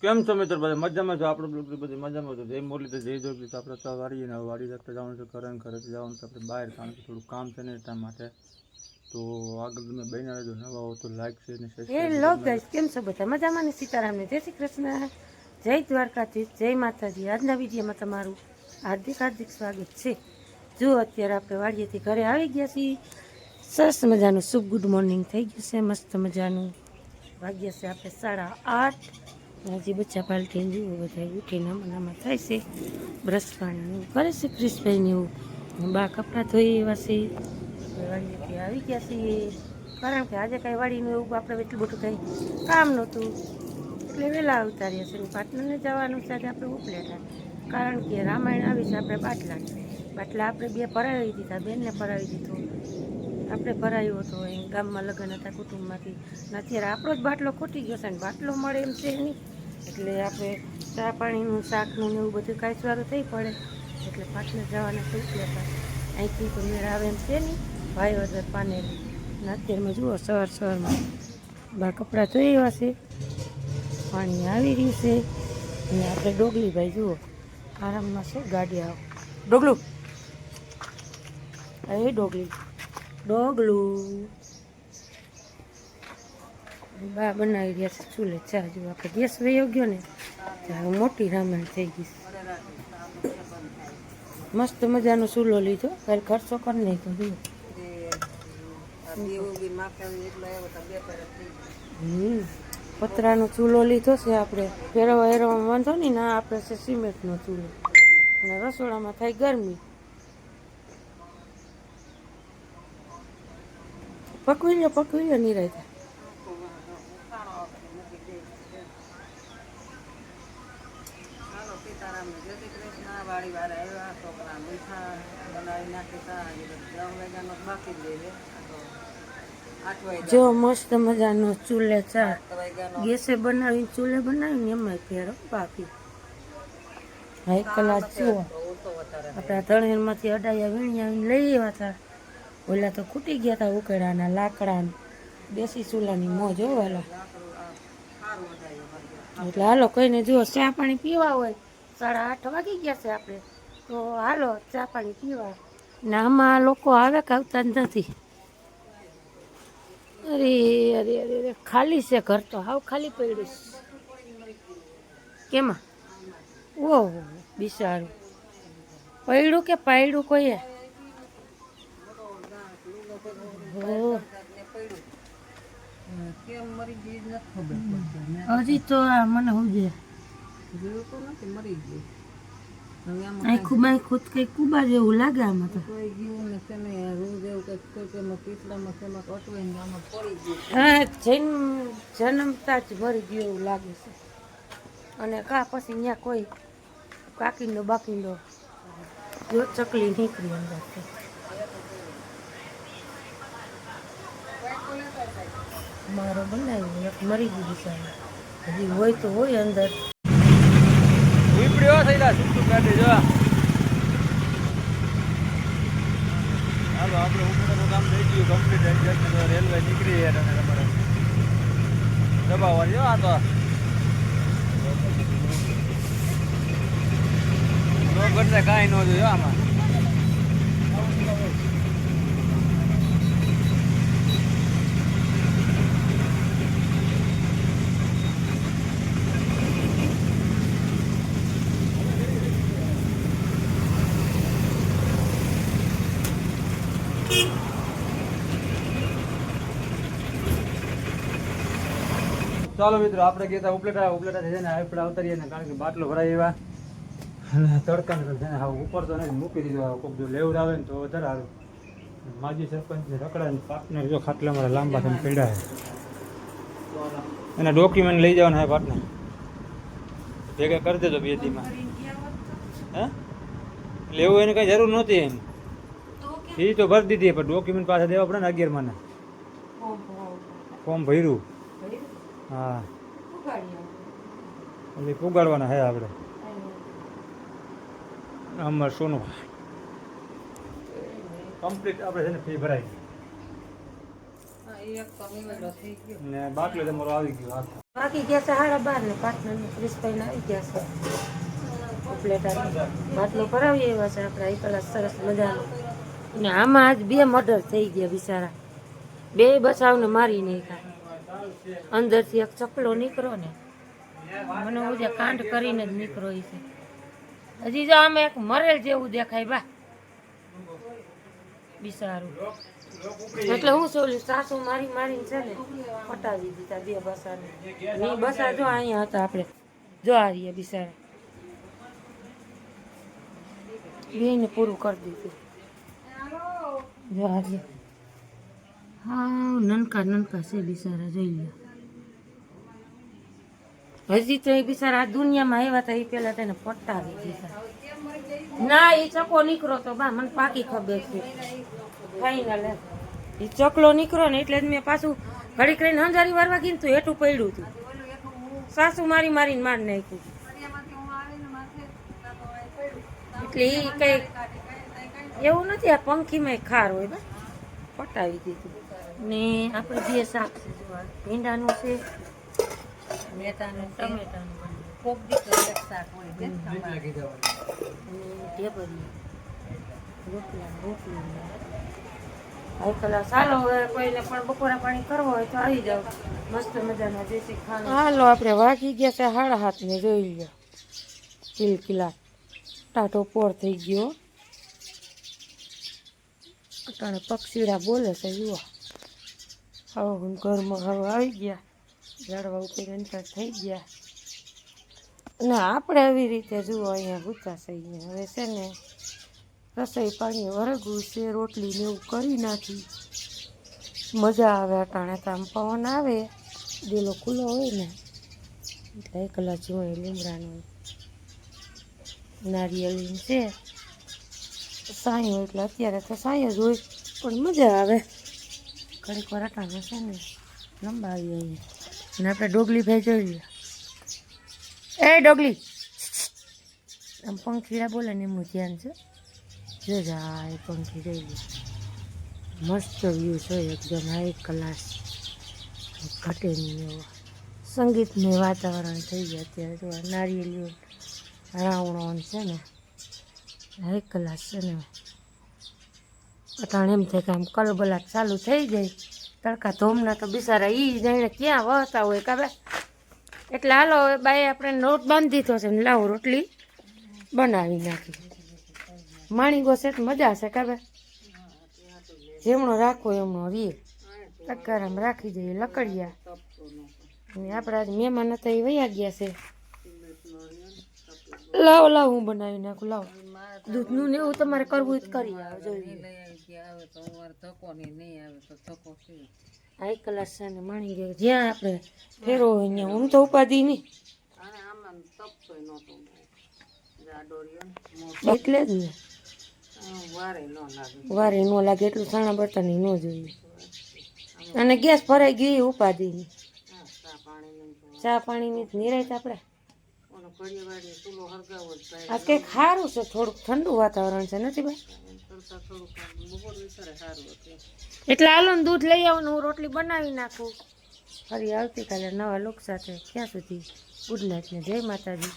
કેમ છો મિત્રો? બધા મજામાં છો? આપણે બધી મજામાં છો. જય મોરલી તો જય જોગી. તો આપણે તો વાડીએ ને વાડી રાખતા જવાનું છે, ઘરે જવાનું છે આપણે બહાર, કારણ કે થોડું કામ છે ને એટલા માટે. તો આગળ તમે બન્યા રહેજો. નવા હો તો લાઈક છે ને હેલો ગાઈસ, કેમ છો બધા મજામાં ને? સીતારામને જય શ્રી કૃષ્ણ, જય દ્વારકાધીશ, જય માતાજી. આજના વિડીયોમાં તમારું હાર્દિક સ્વાગત છે. જો અત્યારે આપણે વાડીએથી ઘરે આવી ગયા છીએ. સરસ મજાનું શુભ ગુડ મોર્નિંગ થઈ ગયું છે, મસ્ત મજાનું. વાગ્યા છે આપણે 8:30. હજી બચ્ચા પાલટીને જુઓ બધા ઉઠીને આમાં થાય છે, બ્રશ પાણી કરે છે ક્રિશભાઈને એવું. બા કપડાં ધોઈ એવા છે. વાડીએથી આવી ગયા છીએ, કારણ કે આજે કાંઈ વાડીનું એવું આપણે એટલું બધું કંઈ કામ નહોતું, એટલે વહેલા ઉતાર્યા છે. પાટણને જવાનું છે આજે આપણે ઉપલેટા, કારણ કે રામાયણ આવી છે. આપણે બાટલા આપણે 2 ભરાવી દીધા, બેનને ભરાવી દીધો, આપણે ભરાયો હતો. એ ગામમાં લગ્ન હતા કુટુંબમાંથી, ને અત્યારે આપણો જ બાટલો ખૂટી ગયો છે ને બાટલો મળે એમ છે નહીં, એટલે આપણે ચા પાણીનું શાકનું ને એવું બધું કાચવારું થઈ પડે, એટલે પાટલે જવાના થઈ ગયા. અહીંથી તો મેળ આવે એમ છે નહીં, ભાઈ વગર પાનેલી. ને અત્યારમાં જુઓ સવારમાં બા કપડાં ધોઈ એવા છે, પાણી આવી રહ્યું છે. અને આપણે ડોગલીભાઈ જુઓ આરામમાં છે. ગાડી આવો ડોગલું, એ ડોગલું બા બનાવી રહ્યા છે ચૂલે ચા. જો આપણે ગેસ વયો ગયો ને ત્યારે મોટી રામાયણ થઈ ગઈ. મસ્ત મજાનો ચૂલો લીધો, કાલે ખર્ચો કરી નાખ્યો. જુઓ પતરાનો ચૂલો લીધો છે આપણે. ફેરવવામાં વાંધો નહીં, ના આપણે છે સિમેન્ટનો ચૂલો. અને રસોડામાં થાય ગરમી. પકવી લો નિરાયતા. જો મસ્ત મજાનો ચૂલે ચા, ગેસે બનાવીને ચૂલે બનાવીને એમાં ફેરો બાકી. હાઈ કલાક જુઓ આપણા તળેરમાંથી અડાયા વીણી આવીને લઈ આવ્યા હતા. ઓલા તો ખૂટી ગયા હતા ઉકેડાના લાકડા, દેશી ચૂલાની મોજ હોવાલા. એટલે હાલો કહીને જુઓ ચા પાણી પીવા હોય, 8:30 વાગી ગયા છે આપણે, તો હાલો ચા પાણી પીવા. ને આમાં લોકો આવે કે આવતા જ નથી. અરે અરે અરે અરે ખાલી છે ઘર, તો હાવ ખાલી પડ્યું છે. કેમાં ઓહો બિચારું પડ્યું કે પાડ્યું કોઈએ? હજી તો આ મને સમજે ખુદ કઈ કુબા જેવું લાગે આમાં તો. હા, જન્મતા જ મરી ગયું એવું લાગે છે. અને કા પછી ત્યાં કોઈ કાકીનો બાકીનો જો ચકલી નીકળી અંદરથી. મારો બનાવ્યું એક મરી ગયું બિચારું, હજી હોય તો હોય અંદર. ઉપડ્યો થયેલા સુટું કાઢી જો. હાલો આપણે ઉપરનું કામ થઈ ગયું કમ્પ્લીટ. રેલવે નીકળી અને તમારે દબાવવાની જો. આ તો ઘટને કાંઈ ન જોયું આમાં. ચાલો મિત્રો, આપણે ગયા ઉપલેટા છે ને આપણે અવતરીએ ને, કારણ કે બાટલો ભરાઈ એવા અને તડકાને છે ને હા ઉપર તો નથી મૂકી દીધો. કોઈક જો લેવું આવે ને તો વધારે સારું. માજી સરપંચને રખડા ને પાર્ટનર જો ખાટલા મારા લાંબા થઈને પડ્યા છે, એના ડોક્યુમેન્ટ લઈ જવાના છે પાર્ટનર. ભેગા કરી દેજો 2 દીમાં. હે લેવું એને કઈ જરૂર નહોતી, એમ ફી તો ભરી દીધી, પણ ડોક્યુમેન્ટ પાછા દેવા પડે ને. 11માં ફોર્મ ભર્યું. હા એટલે પુગાડવાના હે આપણે. અમાર સોનું કમ્પ્લીટ આપણે છે ને ફી ભરાઈ ને બાટલો તમારો આવી ગયો. વાગી ગયા છે 12:30 ને પાર્ટનર ક્રિસ્પાઈને આવી ગયા છે ઉપલેટા બાટલો ભરાવી એવા છે આપણે એકલા સરસ મજાનો. ને આમાં આજ 2 મર્ડર થઈ ગયા બિચારા, 2 બચાવને મારી નાખ્યા. અંદરથી એક ચકલો નીકળો ને મને ઉજે કાંડ કરીને જ નીકળો છે. હજી જો આમાં એક મરેલ જેવું દેખાય બા બિચારું. એટલે હું સોલ્યું સાસુ મારીને છે ને પટાવી દીધા 2 બસાને. ની બસા જો અહીંયા હતા આપણે જો આ રહ્યા બિચારા, બેને પૂરું કરી દીધું. જો આ રહ્યા હા નનકા છે બિચારા, જોઈ લો. હજી તો એ બિચારા આ દુનિયામાં આવ્યા હતા એ પેલા તેને પટાવી દીધા. ના એ ચકો નીકળો તો બા મને પાકી ખબર છે ફાઈનલ. એ ચકલો નીકળો ને એટલે જ મેં પાછું ઘડી કરીને હંજારી વારવા ગઈ ને તો હેઠું પડ્યું હતું. સાસુ મારીને માર નાખ્યું. એટલે એ કઈ એવું નથી, આ પંખીમાં ખાર હોય બા પટાવી દીધું. ને આપણે 2 શાક છે, ભીંડાનું છે, મેથાનું, ટમેટાનું, કોક દીકરો એક શાક હોય બે રોટલી. ચાલો હવે કોઈને પણ બપોરા પાણી કરવો હોય તો આવી જાવ, મસ્ત મજાના દેશી ખાવાનું. હાલો આપણે વાગી ગયા છે 7:30 ને જોઈ લો કિલકિલા ટાટો પોર થઈ ગયો. અટાણે પક્ષીડા બોલે છે જુઓ. હવે ઘરમાં હવે આવી ગયા, ઝાડવા ઉપર અંતર થઈ ગયા. ના આપણે આવી રીતે જુઓ અહીંયા ગુતા છે. હવે છે ને રસોઈ પાણી વરગું છે, રોટલી ને એવું કરી નાખી. મજા આવે અટાણે તો આમ પવન આવે, ડેલો ખુલ્લો હોય ને એટલે એકલા જોઈ લીમડાનું નારિયેળી છે સાંયો, એટલે અત્યારે તો સાંયો જ હોય પણ મજા આવે. ઘડીક વાર અટાણે છે ને લંબાવી અહીંયા. અને આપણે ડોગલી ભાઈ જોઈ લે. એ ડોગલી આમ પંખીડા બોલે ને એમનું ધ્યાન છે. જો જાય પંખી જોઈ લે. મસ્ત વ્યૂ છે એકદમ હાઈ ક્લાસ, ઘટે નહીં એવો. સંગીતમય વાતાવરણ થઈ ગયા અત્યારે. જો નારિયેળીઓ રાવણો છે ને હાઈ ક્લાસ છે ને. અટાણે એમ થાય કે આમ કલબલાટ ચાલુ થઈ જાય. તડકા ધોમના તો બિચારા ઈ જાણે ક્યાં વહતા હોય કાબે. એટલે હાલો બાએ આપણે લોટ બાંધી દીધો છે ને લાવો રોટલી બનાવી નાખી. માણીગો છે તો મજા છે કાબે, જેમણો રાખો એમણો રીએ. તગારામ રાખી દઈએ લકડિયા. અને આપણા મહેમાન હતા એ વયા ગયા છે. લાવો હું બનાવી નાખું. લાવો દૂધનું ને એવું તમારે કરવું જ કરી આવે જોઈએ. હાઈ ક્લાસ છે ને માણી ગયા જ્યાં આપણે ફેરો હોય ત્યાં. હું તો ઉપાધિ નહીં એટલે જ ને વારે ન લાગે એટલું સાણા બર્તન ન જોઈએ. અને ગેસ ભરાઈ ગઈ ઉપાધિ નહીં. ચા પાણીની નિરાયત આપણે આજ કંઈક સારું છે, થોડુંક ઠંડુ વાતાવરણ છે નથી ભાઈ. એટલે હાલો ને દૂધ લઈ આવો ને હું રોટલી બનાવી નાખું. ફરી આવતીકાલે નવા લોક સાથે. ત્યાં સુધી ગુડ નાઇટ ને જય માતાજી.